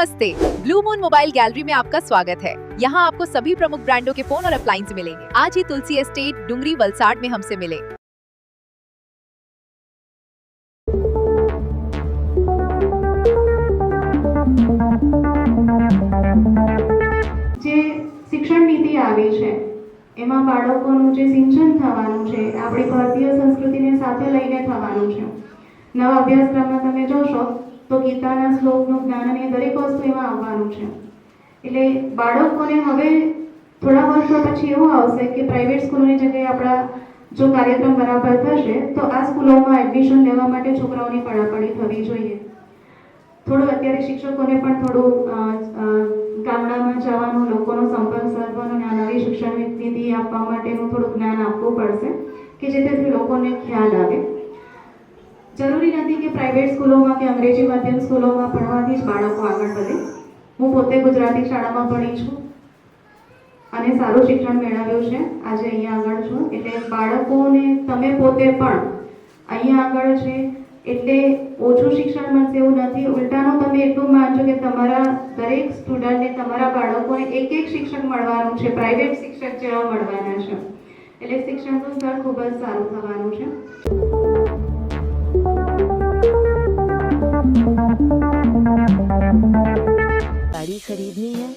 नमस्ते, blue moon mobile gallery में आपका स्वागत है। यहाँ आपको सभी प्रमुख ब्रांडों के फोन और अप्लायंस मिलेंगे। आज ही तुलसी एस्टेट डुंगरी वलसाड में हमसे मिले। જે શિક્ષણ નીતિ આવી છે એમાં બાળકોનું જે સિંચન થવાનું છે આપણી ભારતીય સંસ્કૃતિને સાથે લઈને થવાનું છે। નવા અભ્યાસક્રમમાં તમે જોશો તો ગીતાના શ્લોકનું જ્ઞાન અને દરેક વસ્તુ એમાં આવવાનું છે। એટલે બાળકોને હવે થોડા વર્ષો પછી એવું આવશે કે પ્રાઇવેટ સ્કૂલોની જગ્યાએ આપણા જો કાર્યક્રમ બરાબર થશે તો આ સ્કૂલોમાં એડમિશન લેવા માટે છોકરાઓની પડાપડી થવી જોઈએ। થોડું અત્યારે શિક્ષકોને પણ થોડું ગામડામાં જવાનું, લોકોનો સંપર્ક સાધવાનું અને આ નવી શિક્ષણ નીતિ આપવા માટેનું થોડું જ્ઞાન આપવું પડશે કે જેથી લોકોને ખ્યાલ આવે। જરૂરી નથી કે પ્રાઇવેટ સ્કૂલોમાં કે અંગ્રેજી માધ્યમ સ્કૂલોમાં ભણવાથી જ બાળકો આગળ વધે। હું પોતે ગુજરાતી શાળામાં ભણી છું અને સારું શિક્ષણ મેળવ્યું છે। આજે અહીંયા આગળ છું એટલે બાળકોને તમે પોતે પણ અહીંયા આગળ છે એટલે ઓછું શિક્ષણ મળશે એવું નથી। ઉલટાનું તમે એટલું માનજો કે તમારા દરેક સ્ટુડન્ટને તમારા બાળકોને એક શિક્ષક મળવાનું છે, પ્રાઇવેટ શિક્ષક જેવા મળવાના છે। એટલે શિક્ષણનું સ્તર ખૂબ જ સારું થવાનું છે। गाड़ी खरीदनी है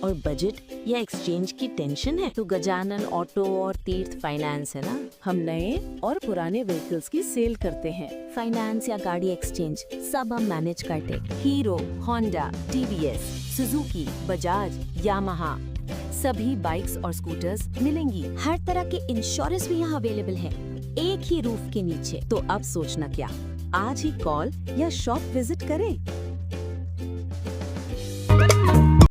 और बजट या एक्सचेंज की टेंशन है तो गजानन ऑटो और तीर्थ फाइनेंस है ना। हम नए और पुराने व्हीकल्स की सेल करते हैं। फाइनेंस या गाड़ी एक्सचेंज सब हम मैनेज करते। Hero, Honda, TVS, Suzuki, Bajaj, Yamaha सभी बाइक्स और स्कूटर्स मिलेंगी। हर तरह के इंश्योरेंस भी यहाँ अवेलेबल है एक ही रूफ के नीचे। तो अब सोचना क्या, आज ही कॉल या शॉप विजिट करें।